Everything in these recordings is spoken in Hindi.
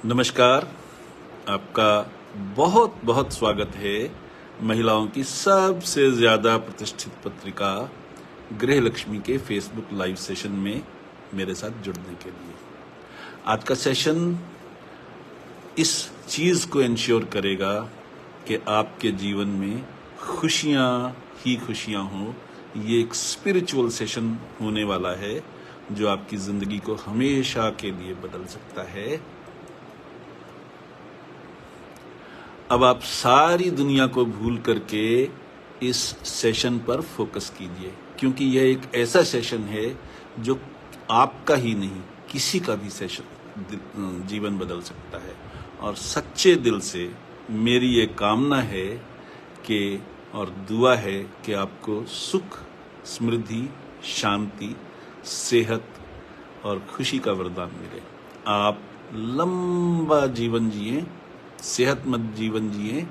नमस्कार। आपका बहुत बहुत स्वागत है महिलाओं की सबसे ज़्यादा प्रतिष्ठित पत्रिका गृहलक्ष्मी के फेसबुक लाइव सेशन में मेरे साथ जुड़ने के लिए। आज का सेशन इस चीज़ को इंश्योर करेगा कि आपके जीवन में खुशियाँ ही खुशियाँ हों। ये एक स्पिरिचुअल सेशन होने वाला है जो आपकी ज़िंदगी को हमेशा के लिए बदल सकता है। अब आप सारी दुनिया को भूल करके इस सेशन पर फोकस कीजिए, क्योंकि यह एक ऐसा सेशन है जो आपका ही नहीं किसी का भी सेशन जीवन बदल सकता है। और सच्चे दिल से मेरी ये कामना है कि और दुआ है कि आपको सुख, समृद्धि, शांति, सेहत और खुशी का वरदान मिले। आप लंबा जीवन जिए, सेहतमंद जीवन जिए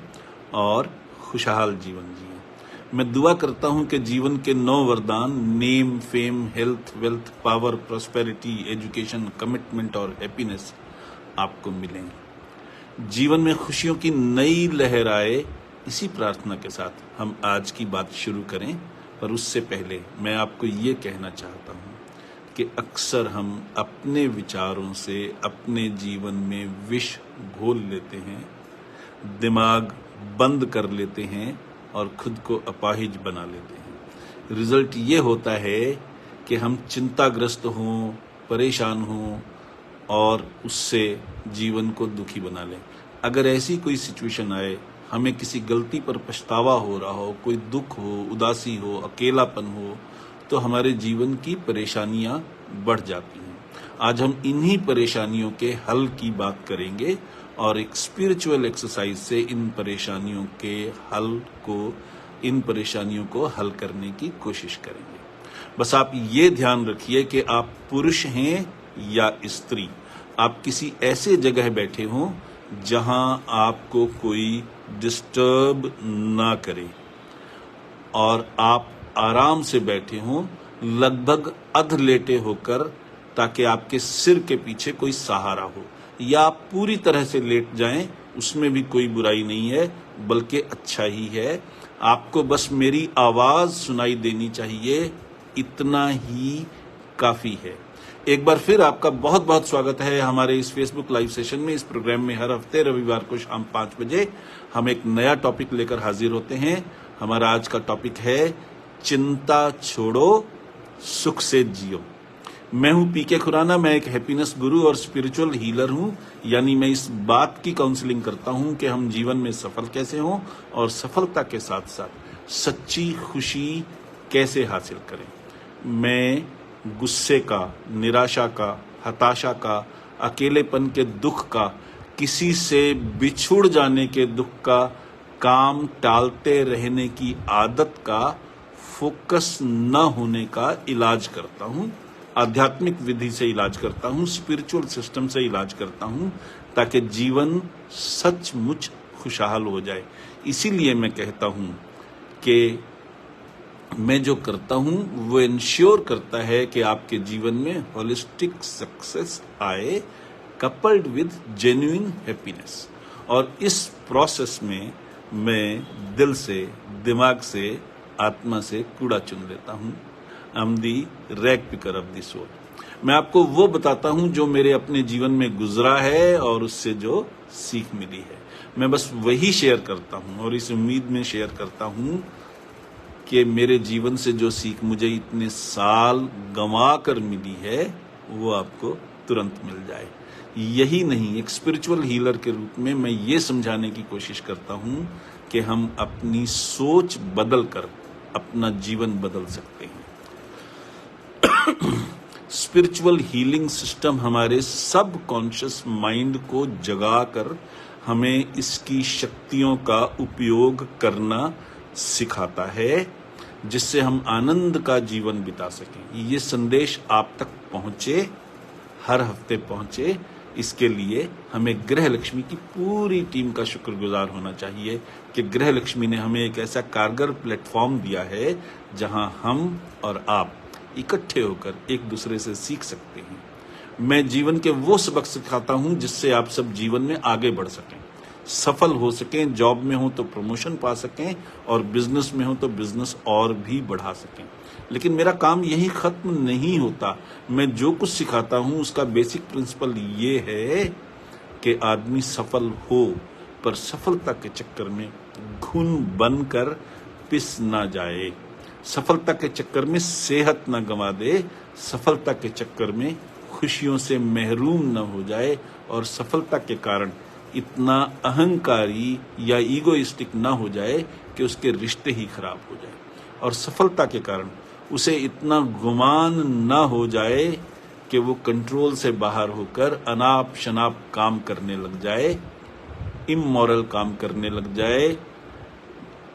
और खुशहाल जीवन जिए। मैं दुआ करता हूं कि जीवन के 9 वरदान name, fame, health, wealth, power, prosperity, education, commitment और हैप्पीनेस आपको मिलें। जीवन में खुशियों की नई लहर आए, इसी प्रार्थना के साथ हम आज की बात शुरू करें। पर उससे पहले मैं आपको ये कहना चाहता हूँ कि अक्सर हम अपने विचारों से अपने जीवन में विष घोल लेते हैं, दिमाग बंद कर लेते हैं और खुद को अपाहिज बना लेते हैं। रिजल्ट ये होता है कि हम चिंताग्रस्त हों, परेशान हों और उससे जीवन को दुखी बना लें। अगर ऐसी कोई सिचुएशन आए, हमें किसी गलती पर पछतावा हो रहा हो, कोई दुख हो, उदासी हो, अकेलापन हो, तो हमारे जीवन की परेशानियां बढ़ जाती हैं। आज हम इन्हीं परेशानियों के हल की बात करेंगे और एक स्पिरिचुअल एक्सरसाइज से इन परेशानियों को हल करने की कोशिश करेंगे। बस आप ये ध्यान रखिए कि आप पुरुष हैं या स्त्री, आप किसी ऐसे जगह बैठे हों जहां आपको कोई डिस्टर्ब ना करे और आप आराम से बैठे हों, लगभग अध लेटे होकर, ताकि आपके सिर के पीछे कोई सहारा हो, या आप पूरी तरह से लेट जाएं, उसमें भी कोई बुराई नहीं है, बल्कि अच्छा ही है। आपको बस मेरी आवाज सुनाई देनी चाहिए, इतना ही काफी है। एक बार फिर आपका बहुत बहुत स्वागत है हमारे इस फेसबुक लाइव सेशन में। इस प्रोग्राम में हर हफ्ते रविवार को शाम 5 बजे हम एक नया टॉपिक लेकर हाजिर होते हैं। हमारा आज का टॉपिक है चिंता छोड़ो, सुख से जियो। मैं हूं पीके खुराना, मैं एक हैप्पीनेस गुरु और स्पिरिचुअल हीलर हूं। यानी मैं इस बात की काउंसलिंग करता हूं कि हम जीवन में सफल कैसे हों और सफलता के साथ साथ सच्ची खुशी कैसे हासिल करें। मैं गुस्से का, निराशा का, हताशा का, अकेलेपन के दुख का, किसी से बिछुड़ जाने के दुख का, काम टालते रहने की आदत का, फोकस न होने का इलाज करता हूं। आध्यात्मिक विधि से इलाज करता हूं, स्पिरिचुअल सिस्टम से इलाज करता हूं, ताकि जीवन सचमुच खुशहाल हो जाए। इसीलिए मैं कहता हूं कि मैं जो करता हूं वो इंश्योर करता है कि आपके जीवन में होलिस्टिक सक्सेस आए, कपल्ड विद जेन्युइन हैप्पीनेस। और इस प्रोसेस में मैं दिल से, दिमाग से, आत्मा से कूड़ा चुन लेता हूं। I am the rag picker of the soul. मैं आपको वो बताता हूं जो मेरे अपने जीवन में गुजरा है और उससे जो सीख मिली है। मैं बस वही शेयर करता हूं और इस उम्मीद में शेयर करता हूं कि मेरे जीवन से जो सीख मुझे इतने साल गंवा कर मिली है वो आपको तुरंत मिल जाए। यही नहीं, एक स्पिरिचुअल हीलर के रूप में मैं ये समझाने की कोशिश करता हूं कि हम अपनी सोच बदल कर अपना जीवन बदल सकते हैं। स्पिरिचुअल हीलिंग सिस्टम हमारे सब कॉन्शियस माइंड को जगाकर हमें इसकी शक्तियों का उपयोग करना सिखाता है, जिससे हम आनंद का जीवन बिता सकें। ये संदेश आप तक पहुंचे, हर हफ्ते पहुंचे, इसके लिए हमें गृहलक्ष्मी की पूरी टीम का शुक्रगुजार होना चाहिए कि गृहलक्ष्मी ने हमें एक ऐसा कारगर प्लेटफॉर्म दिया है जहां हम और आप इकट्ठे होकर एक दूसरे से सीख सकते हैं। मैं जीवन के वो सबक सिखाता हूं जिससे आप सब जीवन में आगे बढ़ सकें, सफल हो सकें, जॉब में हो तो प्रमोशन पा सकें और बिजनेस में हो तो बिजनेस और भी बढ़ा सकें। लेकिन मेरा काम यही खत्म नहीं होता। मैं जो कुछ सिखाता हूं उसका बेसिक प्रिंसिपल ये है कि आदमी सफल हो, पर सफलता के चक्कर में घुन बनकर पिस ना जाए, सफलता के चक्कर में सेहत ना गंवा दे, सफलता के चक्कर में खुशियों से महरूम न हो जाए और सफलता के कारण इतना अहंकारी या ईगोइस्टिक ना हो जाए कि उसके रिश्ते ही खराब हो जाए, और सफलता के कारण उसे इतना गुमान ना हो जाए कि वो कंट्रोल से बाहर होकर अनाप शनाप काम करने लग जाए, इमोरल काम करने लग जाए,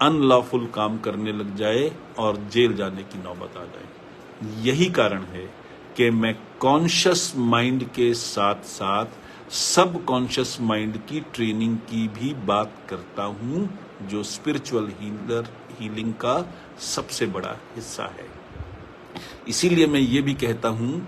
अनलॉफुल काम करने लग जाए और जेल जाने की नौबत आ जाए। यही कारण है कि मैं कॉन्शियस माइंड के साथ साथ सब कॉन्शियस माइंड की ट्रेनिंग की भी बात करता हूं, जो स्पिरिचुअल हीलिंग का सबसे बड़ा हिस्सा है। इसीलिए मैं ये भी कहता हूं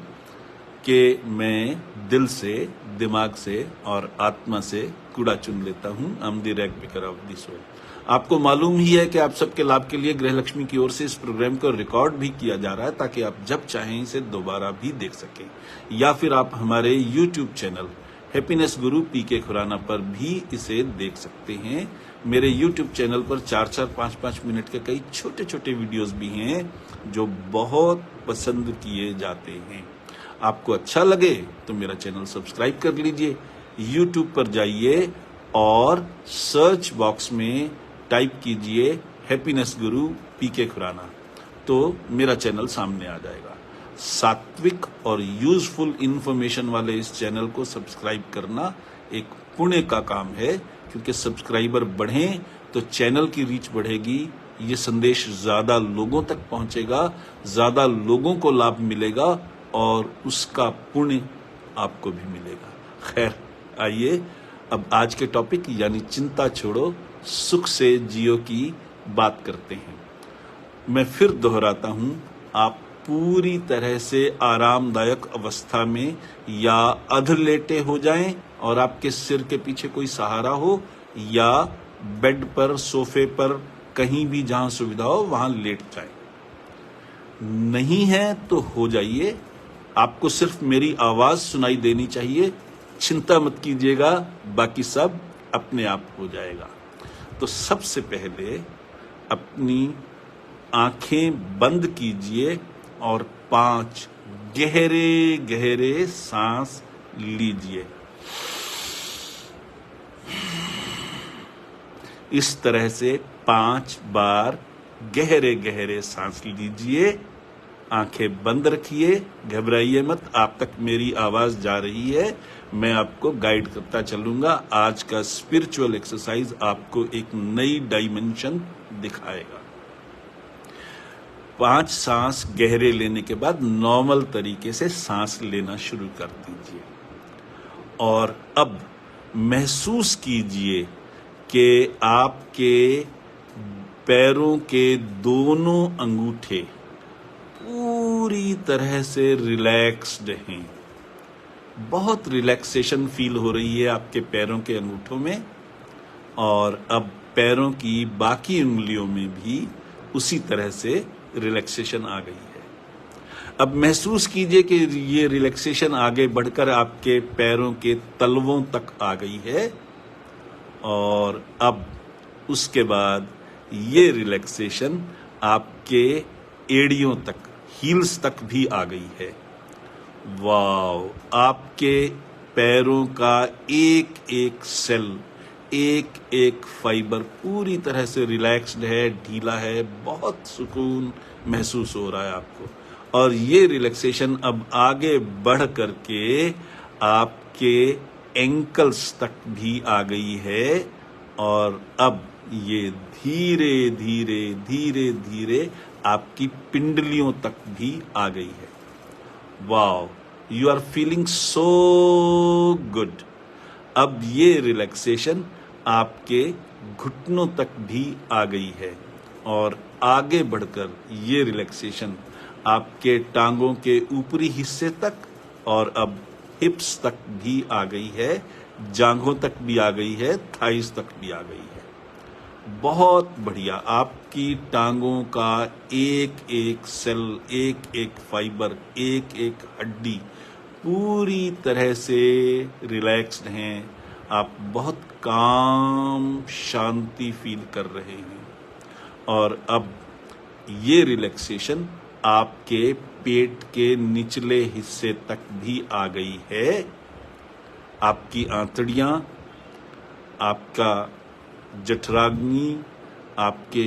कि मैं दिल से, दिमाग से और आत्मा से कूड़ा चुन लेता हूं। I am the rag picker of the soul. आपको मालूम ही है कि आप सबके लाभ के लिए गृह लक्ष्मी की ओर से इस प्रोग्राम को रिकॉर्ड भी किया जा रहा है, ताकि आप जब चाहें इसे दोबारा भी देख सकें, या फिर आप हमारे YouTube चैनल हैप्पीनेस गुरु पीके खुराना पर भी इसे देख सकते हैं। मेरे YouTube चैनल पर 4-4, 5-5 मिनट के कई छोटे छोटे वीडियोस भी हैं जो बहुत पसंद किए जाते हैं। आपको अच्छा लगे तो मेरा चैनल सब्सक्राइब कर लीजिए। YouTube पर जाइए और सर्च बॉक्स में टाइप कीजिए हैप्पीनेस गुरु पीके खुराना, तो मेरा चैनल सामने आ जाएगा। सात्विक और यूजफुल इंफॉर्मेशन वाले इस चैनल को सब्सक्राइब करना एक पुण्य का काम है, क्योंकि सब्सक्राइबर बढ़ें तो चैनल की रीच बढ़ेगी, ये संदेश ज्यादा लोगों तक पहुंचेगा, ज्यादा लोगों को लाभ मिलेगा और उसका पुण्य आपको भी मिलेगा। खैर, आइए अब आज के टॉपिक यानी चिंता छोड़ो सुख से जियो की बात करते हैं। मैं फिर दोहराता हूं, आप पूरी तरह से आरामदायक अवस्था में या अधलेटे हो जाएं और आपके सिर के पीछे कोई सहारा हो, या बेड पर, सोफे पर, कहीं भी जहां सुविधा हो वहां लेट जाएं। नहीं है तो हो जाइए, आपको सिर्फ मेरी आवाज सुनाई देनी चाहिए। चिंता मत कीजिएगा, बाकी सब अपने आप हो जाएगा। तो सबसे पहले अपनी आंखें बंद कीजिए और 5 गहरे गहरे सांस लीजिए। इस तरह से 5 बार गहरे गहरे सांस लीजिए। आंखें बंद रखिए, घबराइए मत, आप तक मेरी आवाज जा रही है, मैं आपको गाइड करता चलूंगा। आज का स्पिरिचुअल एक्सरसाइज आपको एक नई डायमेंशन दिखाएगा। 5 सांस गहरे लेने के बाद नॉर्मल तरीके से सांस लेना शुरू कर दीजिए, और अब महसूस कीजिए कि आपके पैरों के दोनों अंगूठे पूरी तरह से रिलैक्स्ड हैं। बहुत रिलैक्सेशन फील हो रही है आपके पैरों के अंगूठों में, और अब पैरों की बाकी उंगलियों में भी उसी तरह से रिलैक्सेशन आ गई है। अब महसूस कीजिए कि ये रिलैक्सेशन आगे बढ़कर आपके पैरों के तलवों तक आ गई है, और अब उसके बाद ये रिलैक्सेशन आपके एड़ियों तक, हील्स तक भी आ गई है। वाव, आपके पैरों का एक एक सेल, एक एक फाइबर पूरी तरह से रिलैक्स्ड है, ढीला है, बहुत सुकून महसूस हो रहा है आपको। और ये रिलैक्सेशन अब आगे बढ़ करके आपके एंकल्स तक भी आ गई है, और अब ये धीरे धीरे धीरे धीरे आपकी पिंडलियों तक भी आ गई है। Wow, you are feeling so good. अब ये रिलैक्सेशन आपके घुटनों तक भी आ गई है, और आगे बढ़कर ये रिलैक्सेशन आपके टांगों के ऊपरी हिस्से तक, और अब हिप्स तक भी आ गई है, जांघों तक भी आ गई है, थाइस तक भी आ गई है। बहुत बढ़िया। आपकी टांगों का एक एक सेल, एक एक फाइबर, एक एक हड्डी पूरी तरह से रिलैक्स्ड हैं। आप बहुत काम, शांति फील कर रहे हैं। और अब ये रिलैक्सेशन आपके पेट के निचले हिस्से तक भी आ गई है। आपकी आंतड़ियां, आपका जठराग्नि, आपके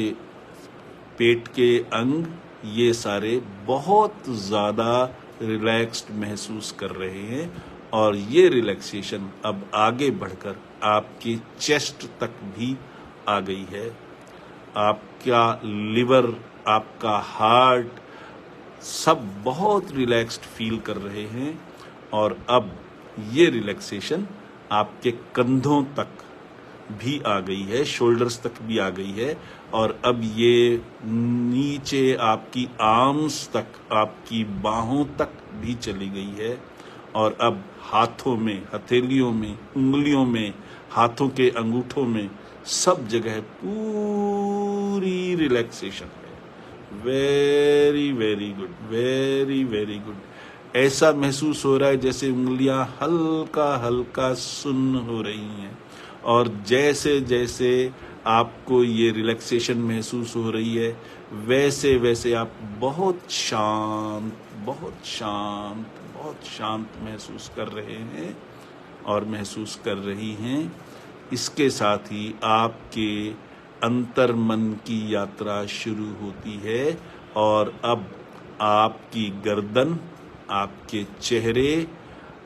पेट के अंग, ये सारे बहुत ज़्यादा रिलैक्स्ड महसूस कर रहे हैं। और ये रिलैक्सेशन अब आगे बढ़कर आपकी चेस्ट तक भी आ गई है। आपका लिवर, आपका हार्ट, सब बहुत रिलैक्स्ड फील कर रहे हैं। और अब ये रिलैक्सेशन आपके कंधों तक भी आ गई है, शोल्डर्स तक भी आ गई है। और अब ये नीचे आपकी आर्म्स तक, आपकी बाहों तक भी चली गई है। और अब हाथों में, हथेलियों में, उंगलियों में, हाथों के अंगूठों में, सब जगह पूरी रिलैक्सेशन है। Very very good, very very good. ऐसा महसूस हो रहा है जैसे उंगलियां हल्का हल्का सुन्न हो रही हैं। और जैसे जैसे आपको ये रिलैक्सेशन महसूस हो रही है, वैसे वैसे आप बहुत शांत, बहुत शांत, बहुत शांत महसूस कर रहे हैं और महसूस कर रही हैं। इसके साथ ही आपके अंतर मन की यात्रा शुरू होती है। और अब आपकी गर्दन, आपके चेहरे,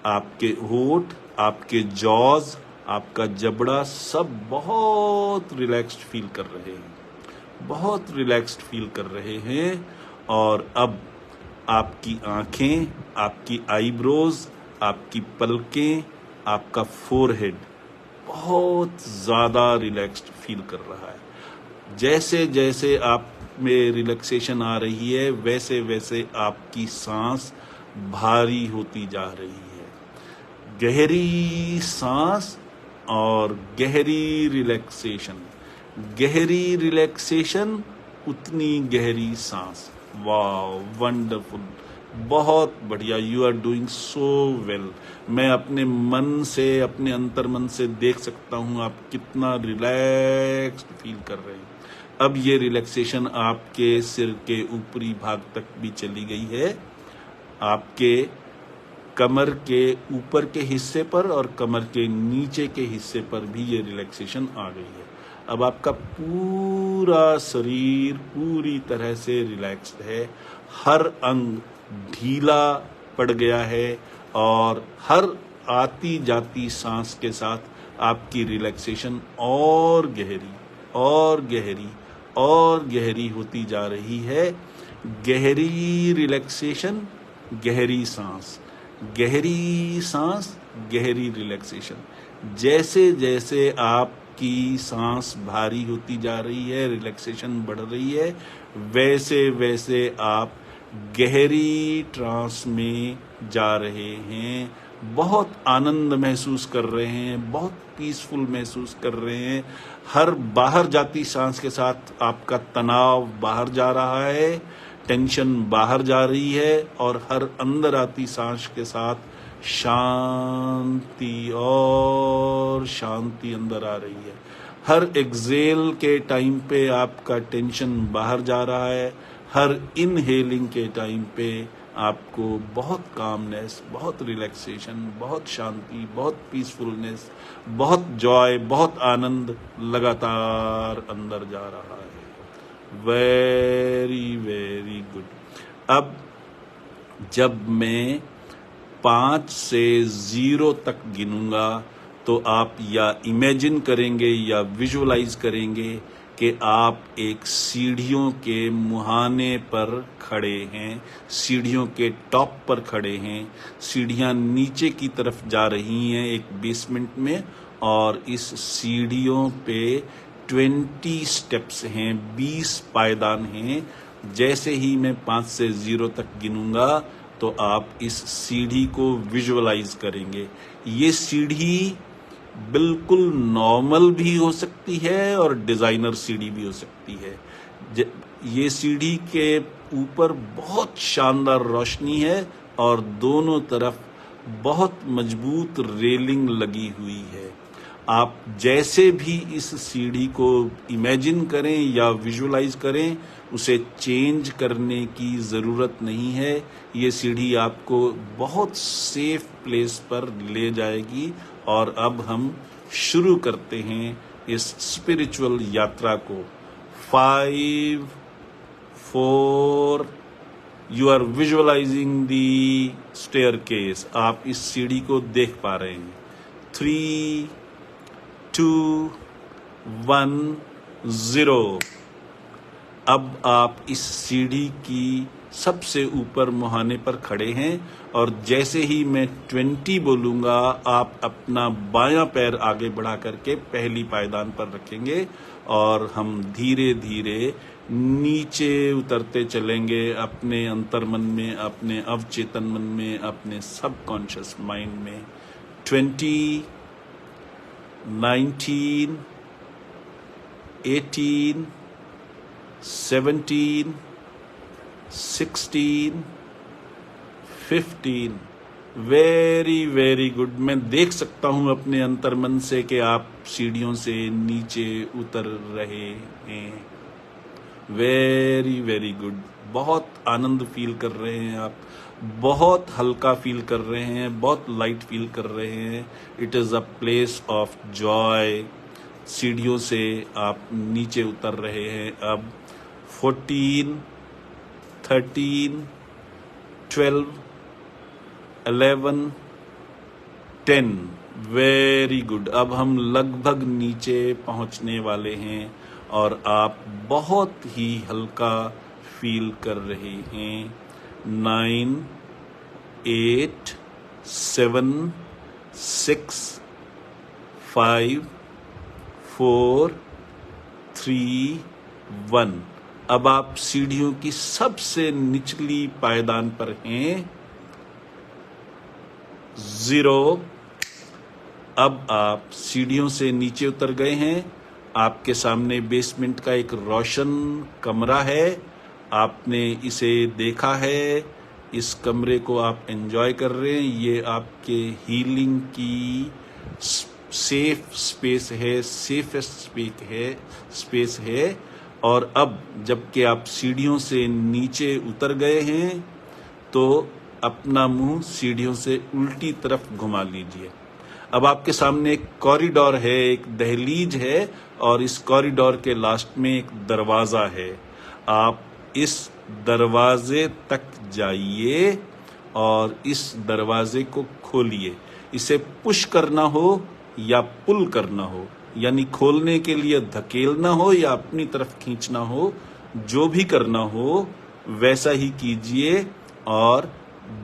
आपके होठ, आपके जॉज, आपका जबड़ा, सब बहुत रिलैक्स्ड फील कर रहे हैं, बहुत रिलैक्स्ड फील कर रहे हैं। और अब आपकी आंखें, आपकी आईब्रोज, आपकी पलकें, आपका फोरहेड बहुत ज़्यादा रिलैक्स्ड फील कर रहा है। जैसे जैसे आप में रिलैक्सेशन आ रही है, वैसे वैसे आपकी सांस भारी होती जा रही है। गहरी सांस और गहरी रिलैक्सेशन, गहरी रिलैक्सेशन, उतनी गहरी सांस। वाह, वंडरफुल, बहुत बढ़िया। You are doing so well. मैं अपने मन से, अपने अंतर मन से देख सकता हूँ आप कितना रिलैक्स्ड फील कर रहे हैं। अब ये रिलैक्सेशन आपके सिर के ऊपरी भाग तक भी चली गई है। आपके कमर के ऊपर के हिस्से पर और कमर के नीचे के हिस्से पर भी ये रिलैक्सेशन आ गई है। अब आपका पूरा शरीर पूरी तरह से रिलैक्स्ड है। हर अंग ढीला पड़ गया है और हर आती जाती सांस के साथ आपकी रिलैक्सेशन और गहरी और गहरी और गहरी होती जा रही है। गहरी रिलैक्सेशन, गहरी सांस, गहरी सांस, गहरी रिलैक्सेशन। जैसे जैसे आपकी सांस भारी होती जा रही है, रिलैक्सेशन बढ़ रही है, वैसे वैसे आप गहरी ट्रांस में जा रहे हैं। बहुत आनंद महसूस कर रहे हैं, बहुत पीसफुल महसूस कर रहे हैं। हर बाहर जाती सांस के साथ आपका तनाव बाहर जा रहा है, टेंशन बाहर जा रही है। और हर अंदर आती सांस के साथ शांति और शांति अंदर आ रही है। हर एक्सेल के टाइम पे आपका टेंशन बाहर जा रहा है। हर इनहेलिंग के टाइम पे आपको बहुत कामनेस, बहुत रिलैक्सेशन, बहुत शांति, बहुत पीसफुलनेस, बहुत जॉय, बहुत आनंद लगातार अंदर जा रहा है। Very very good. अब जब मैं 5 से 0 तक गिनूंगा तो आप या इमेजिन करेंगे या विजुअलाइज करेंगे कि आप एक सीढ़ियों के मुहाने पर खड़े हैं, सीढ़ियों के टॉप पर खड़े हैं। सीढ़ियां नीचे की तरफ जा रही हैं एक बेसमेंट में, और इस सीढ़ियों पे 20 स्टेप्स हैं, 20 पायदान हैं। जैसे ही मैं 5 से 0 तक गिनूंगा तो आप इस सीढ़ी को विजुअलाइज करेंगे। ये सीढ़ी बिल्कुल नॉर्मल भी हो सकती है और डिजाइनर सीढ़ी भी हो सकती है। ये सीढ़ी के ऊपर बहुत शानदार रोशनी है और दोनों तरफ बहुत मजबूत रेलिंग लगी हुई है। आप जैसे भी इस सीढ़ी को इमेजिन करें या विजुअलाइज करें, उसे चेंज करने की ज़रूरत नहीं है। ये सीढ़ी आपको बहुत सेफ प्लेस पर ले जाएगी। और अब हम शुरू करते हैं इस स्पिरिचुअल यात्रा को। 5, 4, you are visualising the staircase. आप इस सीढ़ी को देख पा रहे हैं। 3, 2, 1, 0। अब आप इस सीढ़ी की सबसे ऊपर मुहाने पर खड़े हैं और जैसे ही मैं 20 बोलूँगा, आप अपना बायां पैर आगे बढ़ा करके पहली पायदान पर रखेंगे और हम धीरे धीरे नीचे उतरते चलेंगे अपने अंतर्मन में, अपने अवचेतन मन में, अपने सबकॉन्शियस माइंड में। 20, 19, 18, 17, 16, 15। Very very good. मैं देख सकता हूं अपने अंतर्मन से कि आप सीढ़ियों से नीचे उतर रहे हैं। Very very good. बहुत आनंद फील कर रहे हैं आप, बहुत हल्का फील कर रहे हैं, बहुत लाइट फील कर रहे हैं। It is a place of Joy. सीढ़ियों से आप नीचे उतर रहे हैं। अब 14, 13, 12, 11, 10। Very good. अब हम लगभग नीचे पहुंचने वाले हैं और आप बहुत ही हल्का फील कर रहे हैं। 9, 8, 7, 6, 5, 4, 3, 1। अब आप सीढ़ियों की सबसे निचली पायदान पर हैं। 0। अब आप सीढ़ियों से नीचे उतर गए हैं। आपके सामने बेसमेंट का एक रोशन कमरा है। आपने इसे देखा है। इस कमरे को आप एंजॉय कर रहे हैं। ये आपके हीलिंग की सेफ स्पेस है, सेफेस्ट स्पेस है। और अब जबकि आप सीढ़ियों से नीचे उतर गए हैं, तो अपना मुंह सीढ़ियों से उल्टी तरफ घुमा लीजिए। अब आपके सामने एक कॉरिडोर है, एक दहलीज है और इस कॉरिडोर के लास्ट में एक दरवाज़ा है। आप इस दरवाजे तक जाइए और इस दरवाजे को खोलिए। इसे पुश करना हो या पुल करना हो, यानी खोलने के लिए धकेलना हो या अपनी तरफ खींचना हो, जो भी करना हो वैसा ही कीजिए और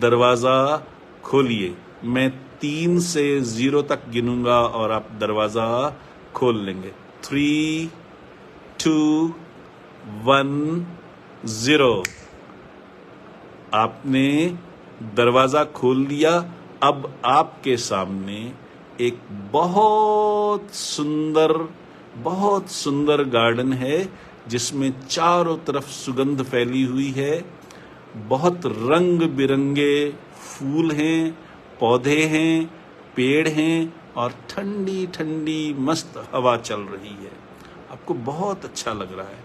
दरवाज़ा खोलिए। मैं 3 से 0 तक गिनूंगा और आप दरवाज़ा खोल लेंगे। 3, 2, 1, 0। आपने दरवाज़ा खोल लिया। अब आपके सामने एक बहुत सुंदर गार्डन है जिसमें चारों तरफ सुगंध फैली हुई है। बहुत रंग बिरंगे फूल हैं, पौधे हैं, पेड़ हैं और ठंडी ठंडी मस्त हवा चल रही है। आपको बहुत अच्छा लग रहा है।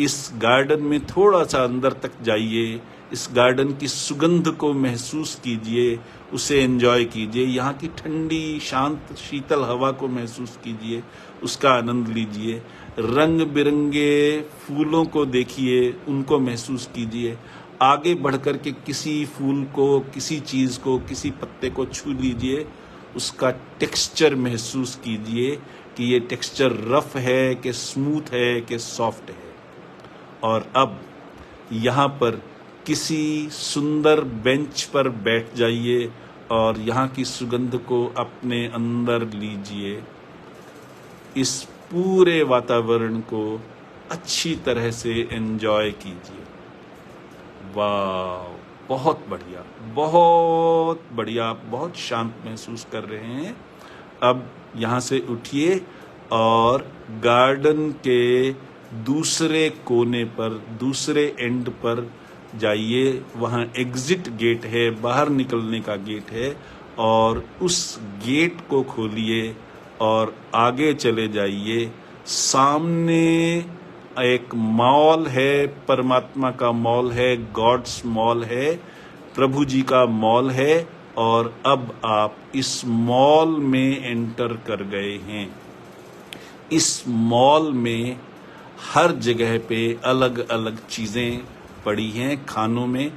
इस गार्डन में थोड़ा सा अंदर तक जाइए। इस गार्डन की सुगंध को महसूस कीजिए, उसे एंजॉय कीजिए। यहाँ की ठंडी शांत शीतल हवा को महसूस कीजिए, उसका आनंद लीजिए। रंग बिरंगे फूलों को देखिए, उनको महसूस कीजिए। आगे बढ़कर के किसी फूल को, किसी चीज़ को, किसी पत्ते को छू लीजिए, उसका टेक्सचर महसूस कीजिए कि ये टेक्सचर रफ है कि स्मूथ है कि सॉफ्ट है। और अब यहाँ पर किसी सुंदर बेंच पर बैठ जाइए और यहाँ की सुगंध को अपने अंदर लीजिए। इस पूरे वातावरण को अच्छी तरह से एंजॉय कीजिए। वाह, बहुत बढ़िया, बहुत बढ़िया। आप बहुत शांत महसूस कर रहे हैं। अब यहाँ से उठिए और गार्डन के दूसरे कोने पर, दूसरे एंड पर जाइए। वहाँ एग्जिट गेट है, बाहर निकलने का गेट है, और उस गेट को खोलिए और आगे चले जाइए। सामने एक मॉल है, परमात्मा का मॉल है, गॉड्स मॉल है, प्रभु जी का मॉल है, और अब आप इस मॉल में एंटर कर गए हैं। इस मॉल में हर जगह पे अलग अलग चीज़ें पड़ी हैं। खानों में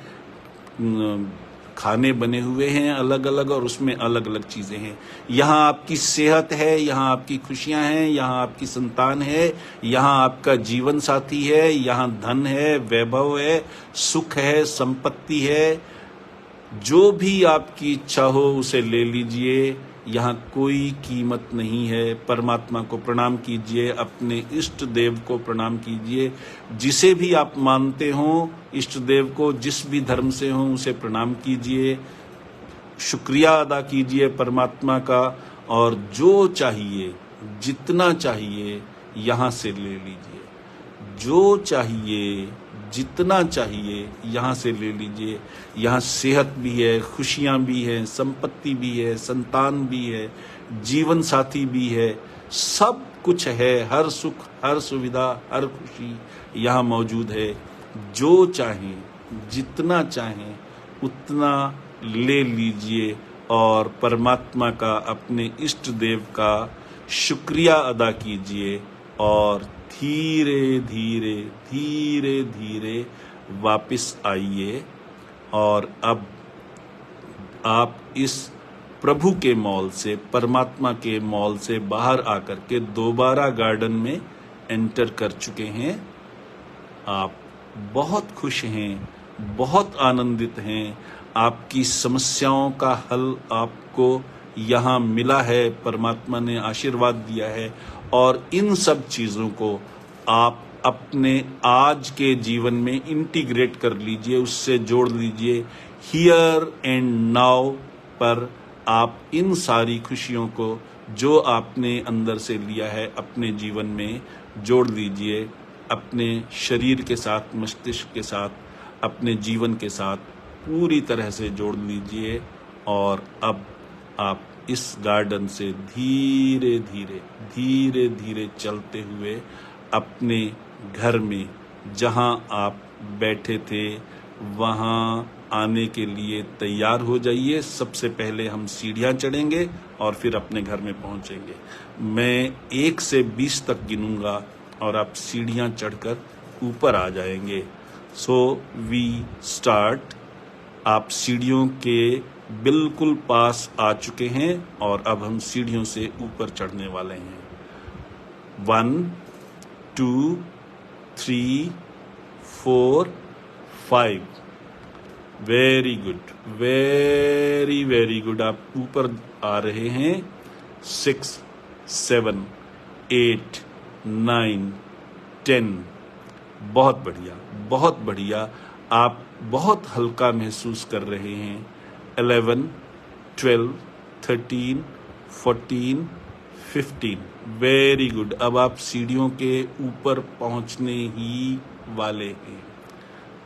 खाने बने हुए हैं अलग अलग, और उसमें अलग अलग चीज़ें हैं। यहाँ आपकी सेहत है, यहाँ आपकी खुशियाँ हैं, यहाँ आपकी संतान है, यहाँ आपका जीवन साथी है, यहाँ धन है, वैभव है, सुख है, संपत्ति है। जो भी आपकी इच्छा हो उसे ले लीजिए। यहाँ कोई कीमत नहीं है। परमात्मा को प्रणाम कीजिए, अपने इष्ट देव को प्रणाम कीजिए। जिसे भी आप मानते हो, इष्ट देव को, जिस भी धर्म से हो, उसे प्रणाम कीजिए, शुक्रिया अदा कीजिए परमात्मा का, और जो चाहिए, जितना चाहिए, यहाँ से ले लीजिए। जो चाहिए, जितना चाहिए, यहाँ से ले लीजिए। यहाँ सेहत भी है, खुशियाँ भी हैं, संपत्ति भी है, संतान भी है, जीवन साथी भी है, सब कुछ है। हर सुख, हर सुविधा, हर खुशी यहाँ मौजूद है। जो चाहें, जितना चाहें, उतना ले लीजिए और परमात्मा का, अपने इष्ट देव का शुक्रिया अदा कीजिए, और धीरे धीरे धीरे धीरे वापस आइए। और अब आप इस प्रभु के मॉल से, परमात्मा के मॉल से बाहर आकर के दोबारा गार्डन में एंटर कर चुके हैं। आप बहुत खुश हैं, बहुत आनंदित हैं। आपकी समस्याओं का हल आपको यहाँ मिला है, परमात्मा ने आशीर्वाद दिया है, और इन सब चीज़ों को आप अपने आज के जीवन में इंटीग्रेट कर लीजिए, उससे जोड़ लीजिए। हियर एंड नाउ पर आप इन सारी खुशियों को, जो आपने अंदर से लिया है, अपने जीवन में जोड़ लीजिए। अपने शरीर के साथ, मस्तिष्क के साथ, अपने जीवन के साथ पूरी तरह से जोड़ लीजिए। और अब आप इस गार्डन से धीरे धीरे धीरे धीरे चलते हुए अपने घर में, जहां आप बैठे थे, वहां आने के लिए तैयार हो जाइए। सबसे पहले हम सीढ़ियां चढ़ेंगे और फिर अपने घर में पहुंचेंगे। मैं 1 से 20 तक गिनूंगा और आप सीढ़ियां चढ़कर ऊपर आ जाएंगे। So we start. आप सीढ़ियों के बिल्कुल पास आ चुके हैं और अब हम सीढ़ियों से ऊपर चढ़ने वाले हैं। 1 2 3 4 5। Very good, very very good. आप ऊपर आ रहे हैं। 6 7 8 9 10। बहुत बढ़िया, बहुत बढ़िया। आप बहुत हल्का महसूस कर रहे हैं। 11 12 13 14 15। Very good. अब आप सीढ़ियों के ऊपर पहुंचने ही वाले हैं।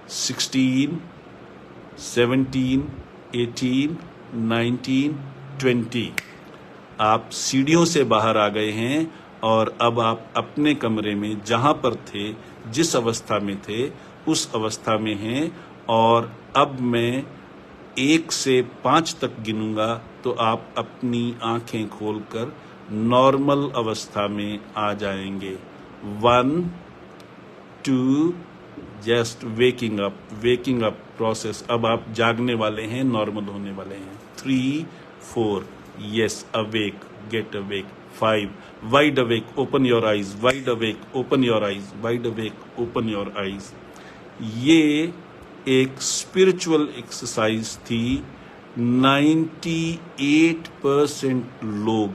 16 17 18 19 20। आप सीढ़ियों से बाहर आ गए हैं और अब आप अपने कमरे में, जहां पर थे, जिस अवस्था में थे, उस अवस्था में हैं। और अब मैं 1 से 5 तक गिनूंगा तो आप अपनी आंखें खोलकर नॉर्मल अवस्था में आ जाएंगे। 1 2। Just waking up process. अब आप जागने वाले हैं, नॉर्मल होने वाले हैं। 3 4। Yes, awake, get awake. 5 wide awake, open your eyes, wide awake, open your eyes, wide awake, open your eyes. ये एक स्पिरिचुअल एक्सरसाइज थी। 98% लोग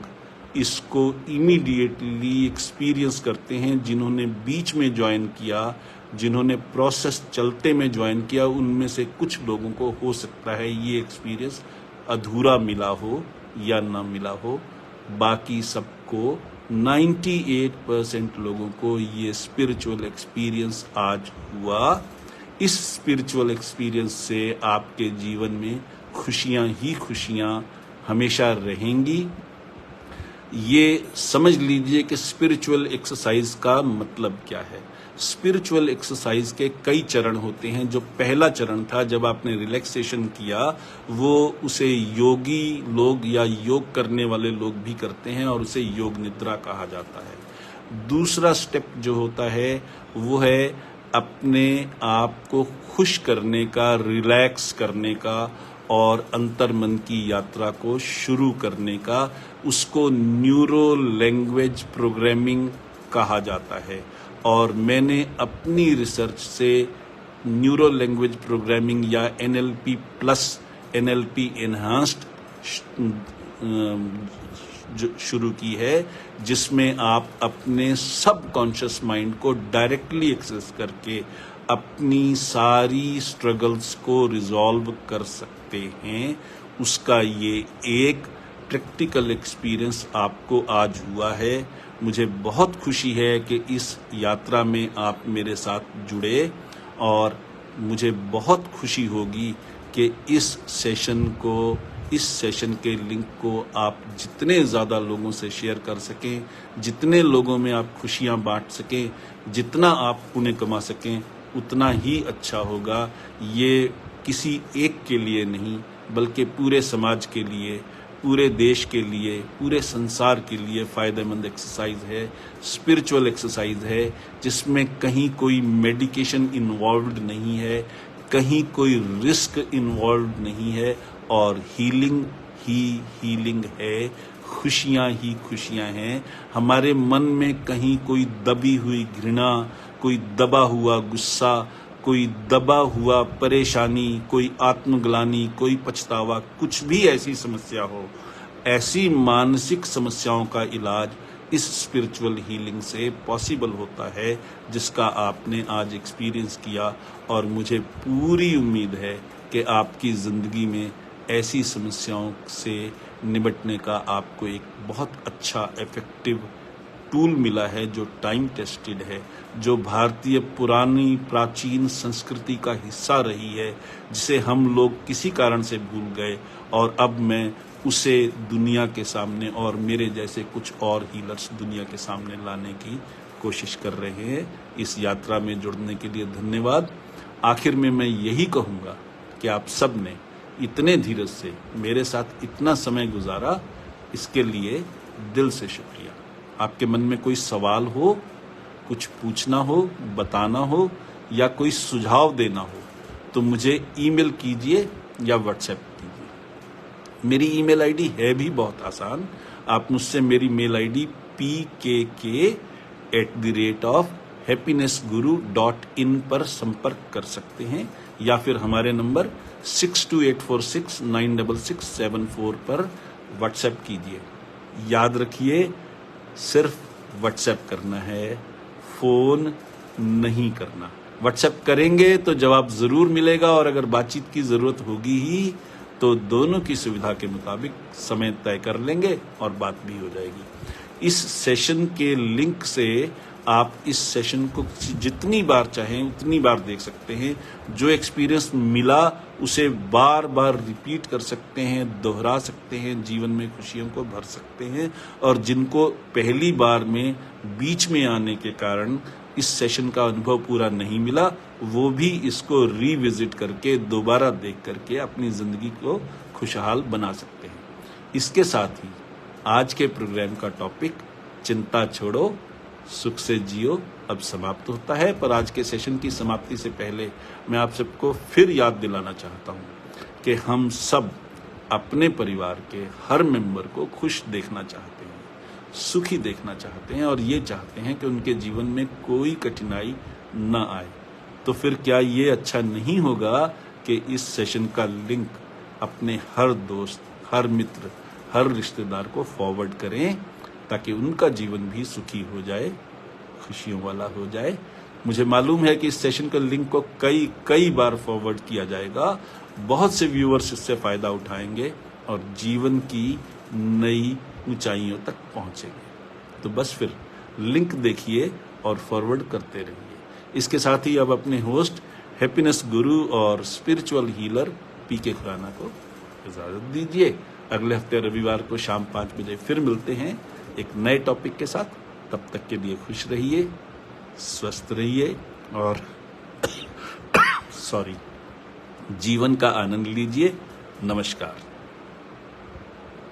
इसको इमीडिएटली एक्सपीरियंस करते हैं। जिन्होंने बीच में ज्वाइन किया जिन्होंने प्रोसेस चलते में ज्वाइन किया, उनमें से कुछ लोगों को हो सकता है ये एक्सपीरियंस अधूरा मिला हो या ना मिला हो। बाकी सबको 98% लोगों को ये स्पिरिचुअल एक्सपीरियंस आज हुआ। इस स्पिरिचुअल एक्सपीरियंस से आपके जीवन में खुशियां ही खुशियां हमेशा रहेंगी। ये समझ लीजिए कि स्पिरिचुअल एक्सरसाइज का मतलब क्या है। स्पिरिचुअल एक्सरसाइज के कई चरण होते हैं। जो पहला चरण था, जब आपने रिलैक्सेशन किया, वो उसे योगी लोग या योग करने वाले लोग भी करते हैं और उसे योग निद्रा कहा जाता है। दूसरा स्टेप जो होता है वो है अपने आप को खुश करने का, रिलैक्स करने का और अंतर्मन की यात्रा को शुरू करने का। उसको न्यूरो लैंग्वेज प्रोग्रामिंग कहा जाता है और मैंने अपनी रिसर्च से न्यूरो लैंग्वेज प्रोग्रामिंग या NLP प्लस NLP एनहांस्ड शुरू की है, जिसमें आप अपने सबकॉन्शियस माइंड को डायरेक्टली एक्सेस करके अपनी सारी स्ट्रगल्स को रिजॉल्व कर सकते हैं। उसका ये एक प्रैक्टिकल एक्सपीरियंस आपको आज हुआ है। मुझे बहुत खुशी है कि इस यात्रा में आप मेरे साथ जुड़े और मुझे बहुत खुशी होगी कि इस सेशन के लिंक को आप जितने ज़्यादा लोगों से शेयर कर सकें, जितने लोगों में आप खुशियां बांट सकें, जितना आप पुण्य कमा सकें, उतना ही अच्छा होगा। ये किसी एक के लिए नहीं, बल्कि पूरे समाज के लिए, पूरे देश के लिए, पूरे संसार के लिए फ़ायदेमंद एक्सरसाइज है, स्पिरिचुअल एक्सरसाइज है, जिसमें कहीं कोई मेडिकेशन इन्वॉल्व्ड नहीं है, कहीं कोई रिस्क इन्वॉल्व्ड नहीं है और हीलिंग ही हीलिंग है, खुशियां ही खुशियां हैं। हमारे मन में कहीं कोई दबी हुई घृणा, कोई दबा हुआ गुस्सा, कोई दबा हुआ परेशानी, कोई आत्मग्लानि, कोई पछतावा, कुछ भी ऐसी समस्या हो, ऐसी मानसिक समस्याओं का इलाज इस स्पिरिचुअल हीलिंग से पॉसिबल होता है, जिसका आपने आज एक्सपीरियंस किया। और मुझे पूरी उम्मीद है कि आपकी ज़िंदगी में ऐसी समस्याओं से निपटने का आपको एक बहुत अच्छा इफेक्टिव टूल मिला है, जो टाइम टेस्टेड है, जो भारतीय पुरानी प्राचीन संस्कृति का हिस्सा रही है, जिसे हम लोग किसी कारण से भूल गए और अब मैं उसे दुनिया के सामने और मेरे जैसे कुछ और हीलर्स दुनिया के सामने लाने की कोशिश कर रहे हैं। इस यात्रा में जुड़ने के लिए धन्यवाद। आखिर में मैं यही कहूँगा कि आप सब ने इतने धीरज से मेरे साथ इतना समय गुजारा, इसके लिए दिल से शुक्रिया। आपके मन में कोई सवाल हो, कुछ पूछना हो, बताना हो या कोई सुझाव देना हो तो मुझे ईमेल कीजिए या व्हाट्सएप कीजिए। मेरी ईमेल आईडी है भी बहुत आसान। आप मुझसे मेरी मेल आईडी pkk@happinessguru.in पर संपर्क कर सकते हैं या फिर हमारे नंबर 6284696674 पर व्हाट्सएप कीजिए। याद रखिए, सिर्फ व्हाट्सएप करना है, फ़ोन नहीं करना। व्हाट्सएप करेंगे तो जवाब ज़रूर मिलेगा और अगर बातचीत की ज़रूरत होगी ही तो दोनों की सुविधा के मुताबिक समय तय कर लेंगे और बात भी हो जाएगी। इस सेशन के लिंक से आप इस सेशन को जितनी बार चाहें उतनी बार देख सकते हैं। जो एक्सपीरियंस मिला उसे बार बार रिपीट कर सकते हैं, दोहरा सकते हैं, जीवन में खुशियों को भर सकते हैं। और जिनको पहली बार में बीच में आने के कारण इस सेशन का अनुभव पूरा नहीं मिला, वो भी इसको रीविजिट करके दोबारा देख करके अपनी ज़िंदगी को खुशहाल बना सकते हैं। इसके साथ ही आज के प्रोग्राम का टॉपिक चिंता छोड़ो सुख से जियो अब समाप्त होता है। पर आज के सेशन की समाप्ति से पहले मैं आप सबको फिर याद दिलाना चाहता हूँ कि हम सब अपने परिवार के हर मेंबर को खुश देखना चाहते हैं, सुखी देखना चाहते हैं और ये चाहते हैं कि उनके जीवन में कोई कठिनाई न आए। तो फिर क्या ये अच्छा नहीं होगा कि इस सेशन का लिंक अपने हर दोस्त, हर मित्र, हर रिश्तेदार को फॉरवर्ड करें ताकि उनका जीवन भी सुखी हो जाए, खुशियों वाला हो जाए। मुझे मालूम है कि इस सेशन के लिंक को कई बार फॉरवर्ड किया जाएगा, बहुत से व्यूअर्स इससे फायदा उठाएंगे और जीवन की नई ऊंचाइयों तक पहुंचेंगे। तो बस फिर लिंक देखिए और फॉरवर्ड करते रहिए। इसके साथ ही अब अपने होस्ट हैप्पीनेस गुरु और स्पिरिचुअल हीलर पीके खुराना को इजाजत दीजिए। अगले हफ्ते रविवार को शाम 5 बजे फिर मिलते हैं एक नए टॉपिक के साथ। तब तक के लिए खुश रहिए, स्वस्थ रहिए और जीवन का आनंद लीजिए। नमस्कार।